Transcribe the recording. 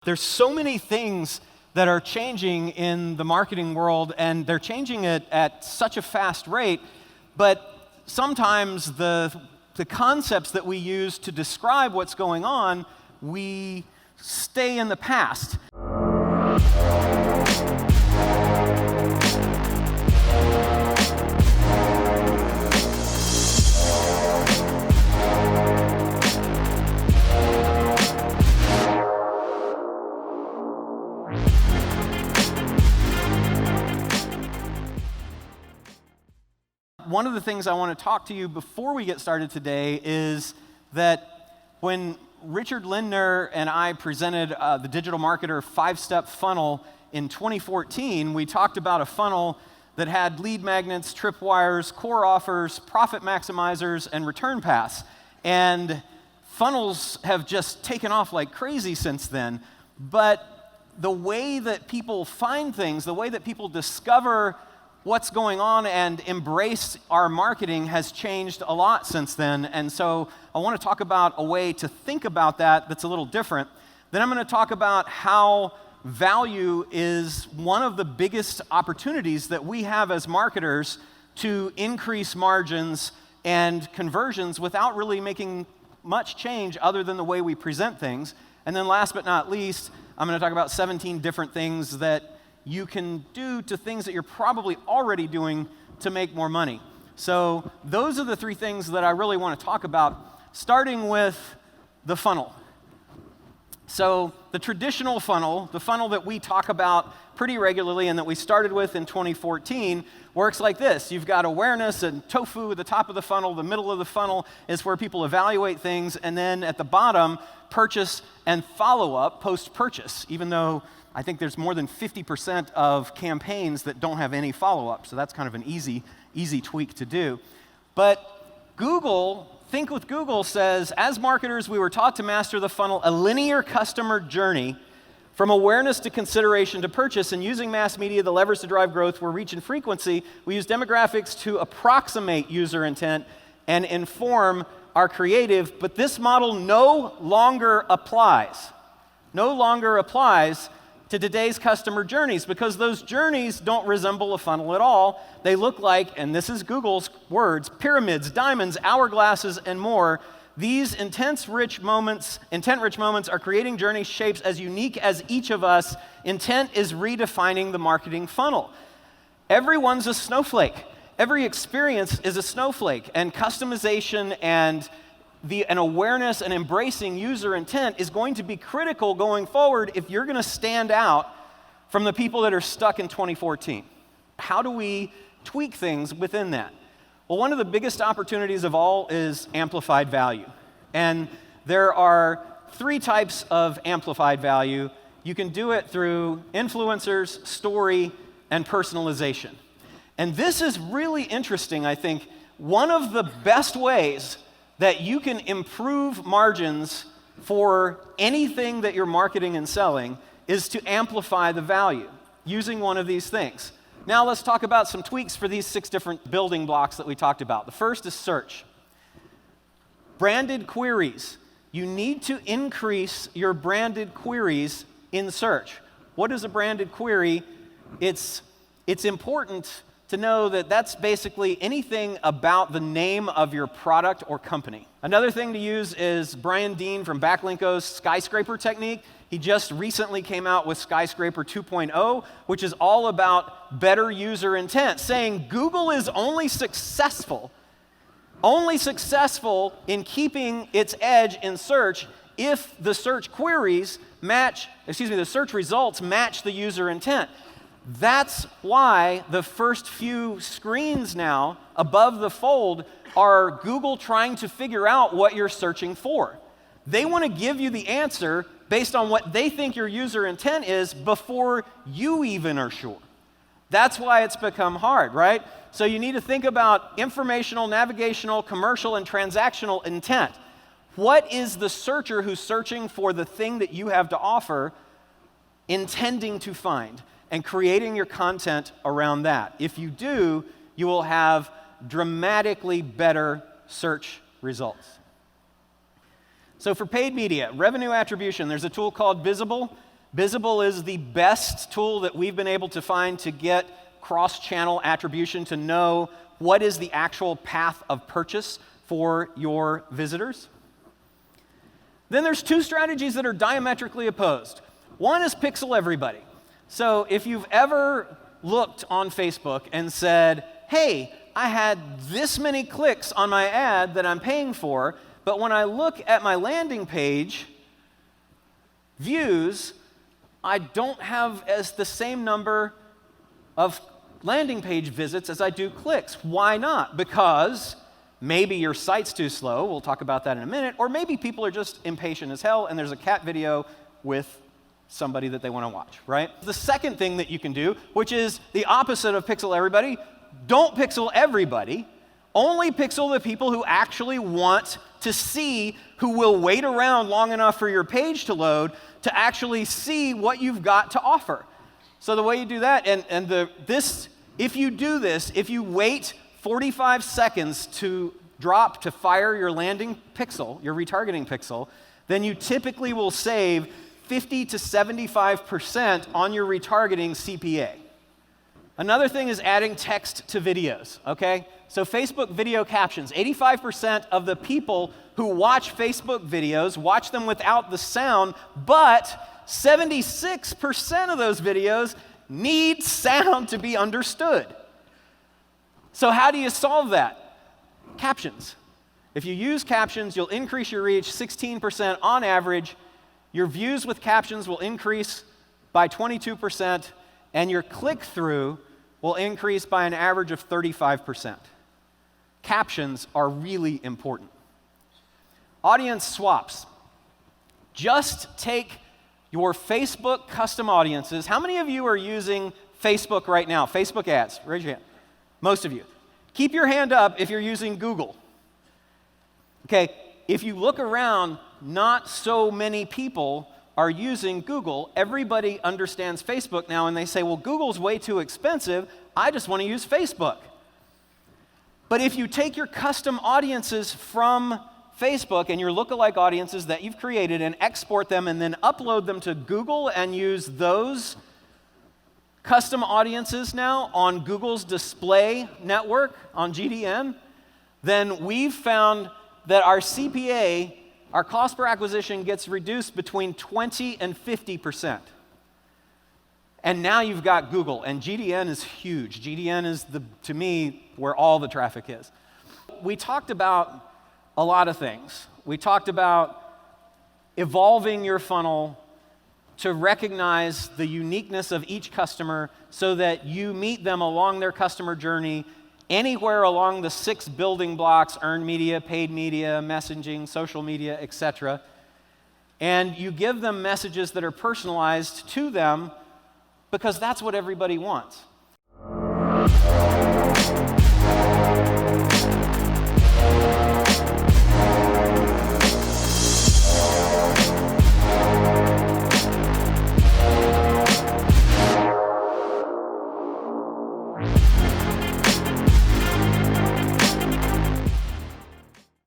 There's so many things that are changing in the marketing world, and they're changing it at such a fast rate, but sometimes the concepts that we use to describe what's going on, we stay in the past. One of the things I want to talk to you before we get started today is that when Richard Lindner and I presented the Digital Marketer 5-step funnel in 2014, we talked about a funnel that had lead magnets, tripwires, core offers, profit maximizers, and return paths. And funnels have just taken off like crazy since then. But the way that people find things, the way that people discover what's going on and embrace our marketing has changed a lot since then. And so I want to talk about a way to think about that that's a little different. Then I'm going to talk about how value is one of the biggest opportunities that we have as marketers to increase margins and conversions without really making much change other than the way we present things. And then last but not least, I'm going to talk about 17 different things that you can do to things that you're probably already doing to make more money. So those are the three things that I really want to talk about, starting with the funnel. So the traditional funnel, the funnel that we talk about pretty regularly and that we started with in 2014, works like this. You've got awareness and tofu at the top of the funnel. The middle of the funnel is where people evaluate things. And then at the bottom, purchase and follow-up post-purchase, even though I think there's more than 50% of campaigns that don't have any follow-up, so that's kind of an easy tweak to do. But Google, Think with Google says, as marketers, we were taught to master the funnel, a linear customer journey from awareness to consideration to purchase, and using mass media, the levers to drive growth were reach and frequency. We use demographics to approximate user intent and inform our creative, but this model no longer applies to today's customer journeys, because those journeys don't resemble a funnel at all. They look like, and this is Google's words, pyramids, diamonds, hourglasses, and more. These intent-rich moments are creating journey shapes as unique as each of us. Intent is redefining the marketing funnel. Everyone's a snowflake. Every experience is a snowflake, and customization and an awareness and embracing user intent is going to be critical going forward if you're going to stand out from the people that are stuck in 2014. How do we tweak things within that? Well, one of the biggest opportunities of all is amplified value. And there are 3 types of amplified value. You can do it through influencers, story, and personalization. And this is really interesting, I think. One of the best ways that you can improve margins for anything that you're marketing and selling is to amplify the value using one of these things. Now let's talk about some tweaks for these 6 different building blocks that we talked about. The first is search. Branded queries. You need to increase your branded queries in search. What is a branded query? It's important to know that that's basically anything about the name of your product or company. Another thing to use is Brian Dean from Backlinko's skyscraper technique. He just recently came out with Skyscraper 2.0, which is all about better user intent, saying Google is only successful in keeping its edge in search if the search the search results match the user intent. That's why the first few screens now above the fold are Google trying to figure out what you're searching for. They want to give you the answer based on what they think your user intent is before you even are sure. That's why it's become hard, right? So you need to think about informational, navigational, commercial, and transactional intent. What is the searcher who's searching for the thing that you have to offer intending to find? And creating your content around that. If you do, you will have dramatically better search results. So for paid media, revenue attribution, there's a tool called Visible. Visible is the best tool that we've been able to find to get cross-channel attribution to know what is the actual path of purchase for your visitors. Then there's two strategies that are diametrically opposed. One is pixel everybody. So if you've ever looked on Facebook and said, hey, I had this many clicks on my ad that I'm paying for, but when I look at my landing page views, I don't have the same number of landing page visits as I do clicks. Why not? Because maybe your site's too slow, we'll talk about that in a minute, or maybe people are just impatient as hell and there's a cat video with somebody that they want to watch, right? The second thing that you can do, which is the opposite of pixel everybody, don't pixel everybody, only pixel the people who actually want to see, who will wait around long enough for your page to load to actually see what you've got to offer. So the way you do that, if you do this, if you wait 45 seconds to fire your landing pixel, your retargeting pixel, then you typically will save 50 to 75% on your retargeting CPA. Another thing is adding text to videos, okay? So Facebook video captions, 85% of the people who watch Facebook videos watch them without the sound, but 76% of those videos need sound to be understood. So how do you solve that? Captions. If you use captions, you'll increase your reach 16% on average. Your views with captions will increase by 22%, and your click-through will increase by an average of 35%. Captions are really important. Audience swaps. Just take your Facebook custom audiences. How many of you are using Facebook right now? Facebook ads, raise your hand. Most of you. Keep your hand up if you're using Google. Okay, if you look around, not so many people are using Google. Everybody understands Facebook now, and they say, well, Google's way too expensive. I just want to use Facebook. But if you take your custom audiences from Facebook and your lookalike audiences that you've created and export them and then upload them to Google and use those custom audiences now on Google's display network on GDN, then we've found that our CPA, our cost per acquisition, gets reduced between 20 and 50%. And now you've got Google, and GDN is huge. GDN is, to me, where all the traffic is. We talked about a lot of things. We talked about evolving your funnel to recognize the uniqueness of each customer so that you meet them along their customer journey anywhere along the 6 building blocks: earned media, paid media, messaging, social media, etc. And you give them messages that are personalized to them because that's what everybody wants.